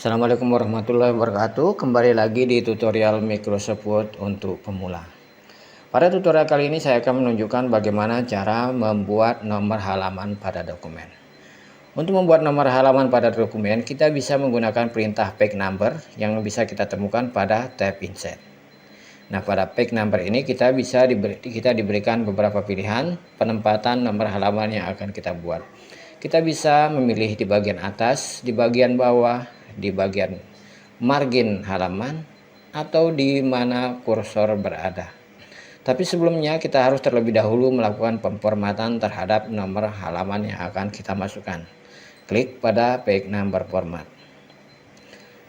Assalamualaikum warahmatullahi wabarakatuh. Kembali lagi di tutorial Microsoft Word untuk pemula. Pada tutorial kali ini saya akan menunjukkan bagaimana cara membuat nomor halaman pada dokumen. Untuk membuat nomor halaman pada dokumen, kita bisa menggunakan perintah page number yang bisa kita temukan pada tab Insert. Nah, pada page number ini kita diberikan beberapa pilihan penempatan nomor halaman yang akan kita buat. Kita bisa memilih di bagian atas, di bagian bawah, di bagian margin halaman, atau di mana kursor berada. Tapi sebelumnya kita harus terlebih dahulu melakukan pemformatan terhadap nomor halaman yang akan kita masukkan. Klik pada page number format.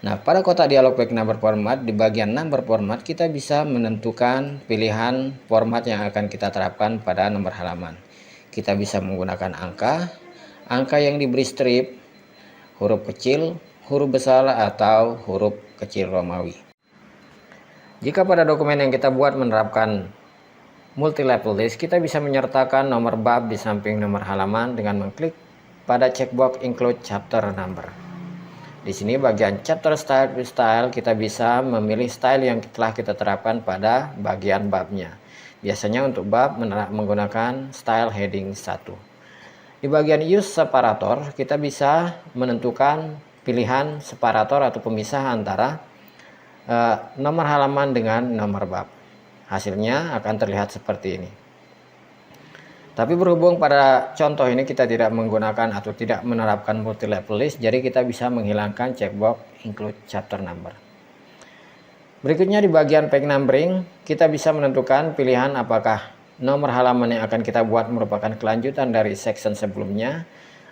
Nah, pada kotak dialog page number format, di bagian number format kita bisa menentukan pilihan format yang akan kita terapkan pada nomor halaman. Kita bisa menggunakan angka yang diberi strip, huruf kecil, huruf besar, atau huruf kecil Romawi. Jika pada dokumen yang kita buat menerapkan multi-level list, kita bisa menyertakan nomor bab di samping nomor halaman dengan mengklik pada checkbox include chapter number. Di sini bagian chapter style kita bisa memilih style yang telah kita terapkan pada bagian babnya. Biasanya untuk bab menggunakan style heading 1. Di bagian use separator kita bisa menentukan pilihan separator atau pemisah antara nomor halaman dengan nomor bab. Hasilnya akan terlihat seperti ini. Tapi berhubung pada contoh ini kita tidak menggunakan atau tidak menerapkan multi level list, jadi kita bisa menghilangkan checkbox include chapter number. Berikutnya di bagian page numbering kita bisa menentukan pilihan apakah nomor halaman yang akan kita buat merupakan kelanjutan dari section sebelumnya,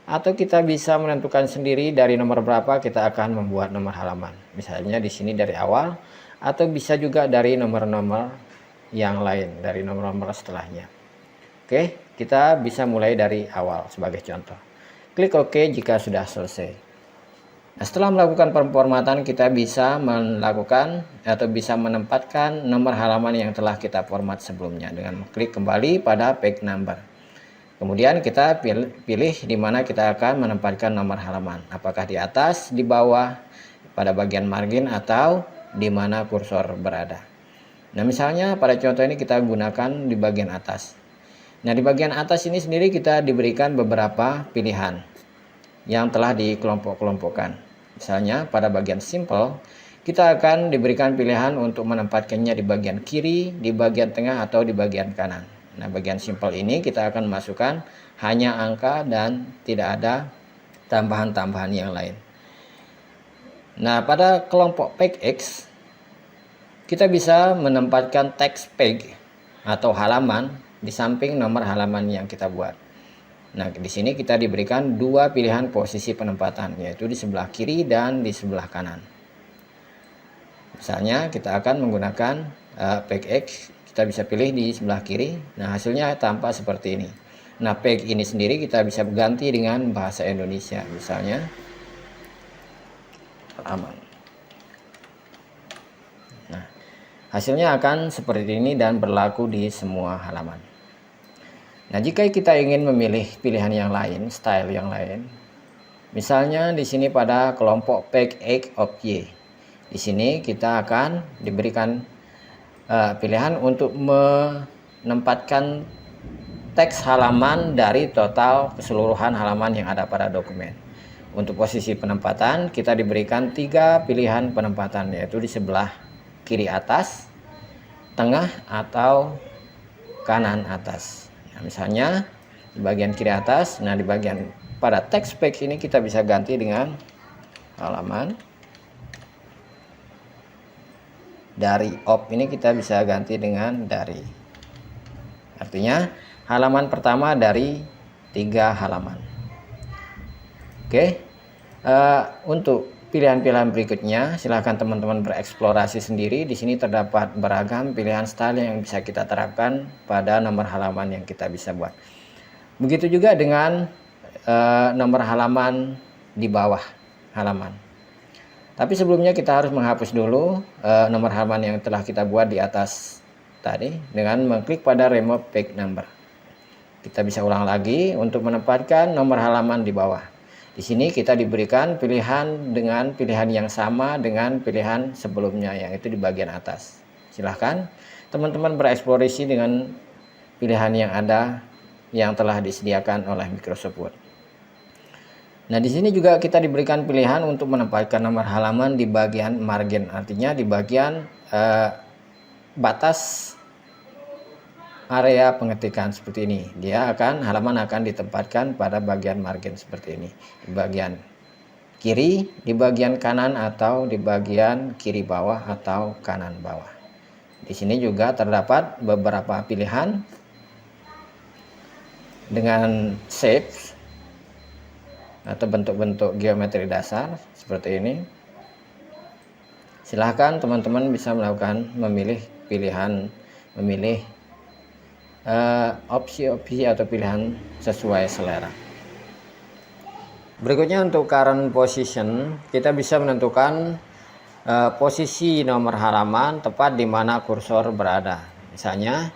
atau kita bisa menentukan sendiri dari nomor berapa kita akan membuat nomor halaman. Misalnya di sini dari awal, atau bisa juga dari nomor-nomor yang lain, dari nomor-nomor setelahnya. Oke, kita bisa mulai dari awal sebagai contoh. Klik OK jika sudah selesai. Nah, setelah melakukan pemformatan, kita bisa melakukan atau bisa menempatkan nomor halaman yang telah kita format sebelumnya dengan klik kembali pada page number. Kemudian kita pilih di mana kita akan menempatkan nomor halaman. Apakah di atas, di bawah, pada bagian margin, atau di mana kursor berada. Nah, misalnya pada contoh ini kita gunakan di bagian atas. Nah, di bagian atas ini sendiri kita diberikan beberapa pilihan yang telah dikelompok-kelompokkan. Misalnya pada bagian simple, kita akan diberikan pilihan untuk menempatkannya di bagian kiri, di bagian tengah, atau di bagian kanan. Nah, bagian simple ini kita akan masukkan hanya angka dan tidak ada tambahan-tambahan yang lain. Nah, pada kelompok page X, kita bisa menempatkan text page atau halaman di samping nomor halaman yang kita buat. Nah, di sini kita diberikan dua pilihan posisi penempatan, yaitu di sebelah kiri dan di sebelah kanan. Misalnya kita akan menggunakan page X, kita bisa pilih di sebelah kiri. Nah, hasilnya tampak seperti ini. Nah, page ini sendiri kita bisa ganti dengan bahasa Indonesia, misalnya halaman. Nah, hasilnya akan seperti ini dan berlaku di semua halaman. Nah, jika kita ingin memilih pilihan yang lain, style yang lain, misalnya di sini pada kelompok page X of Y, di sini kita akan diberikan pilihan untuk menempatkan teks halaman dari total keseluruhan halaman yang ada pada dokumen. Untuk posisi penempatan kita diberikan 3 pilihan penempatan, yaitu di sebelah kiri atas, tengah, atau kanan atas. Nah, misalnya di bagian kiri atas, nah di bagian pada text page ini kita bisa ganti dengan halaman. Dari op ini kita bisa ganti dengan dari. Artinya halaman pertama dari 3 halaman. Oke, untuk pilihan-pilihan berikutnya silahkan teman-teman bereksplorasi sendiri. Di sini terdapat beragam pilihan style yang bisa kita terapkan pada nomor halaman yang kita bisa buat. Begitu juga dengan nomor halaman di bawah halaman. Tapi sebelumnya kita harus menghapus dulu nomor halaman yang telah kita buat di atas tadi dengan mengklik pada remove page number. Kita bisa ulang lagi untuk menempatkan nomor halaman di bawah. Di sini kita diberikan pilihan dengan pilihan yang sama dengan pilihan sebelumnya, yaitu di bagian atas. Silahkan teman-teman bereksplorasi dengan pilihan yang ada yang telah disediakan oleh Microsoft Word. Nah, di sini juga kita diberikan pilihan untuk menempatkan nomor halaman di bagian margin, artinya di bagian batas area pengetikan seperti ini. Halaman akan ditempatkan pada bagian margin seperti ini, di bagian kiri, di bagian kanan, atau di bagian kiri bawah atau kanan bawah. Di sini juga terdapat beberapa pilihan dengan shapes atau bentuk-bentuk geometri dasar seperti ini. Silahkan teman-teman bisa memilih opsi-opsi atau pilihan sesuai selera. Berikutnya untuk current position, kita bisa menentukan posisi nomor halaman tepat di mana kursor berada. Misalnya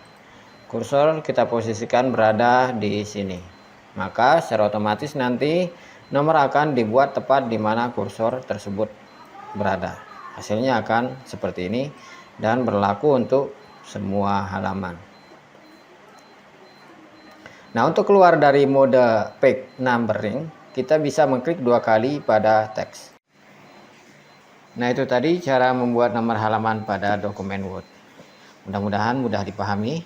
kursor kita posisikan berada di sini, maka secara otomatis nanti nomor akan dibuat tepat di mana kursor tersebut berada. Hasilnya akan seperti ini dan berlaku untuk semua halaman. Nah, untuk keluar dari mode page numbering, kita bisa mengklik 2 kali pada teks. Nah, itu tadi cara membuat nomor halaman pada dokumen Word. Mudah-mudahan mudah dipahami.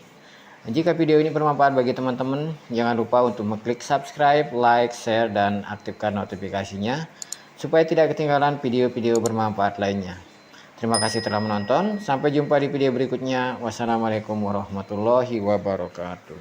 Jika video ini bermanfaat bagi teman-teman, jangan lupa untuk mengklik subscribe, like, share, dan aktifkan notifikasinya supaya tidak ketinggalan video-video bermanfaat lainnya. Terima kasih telah menonton. Sampai jumpa di video berikutnya. Wassalamualaikum warahmatullahi wabarakatuh.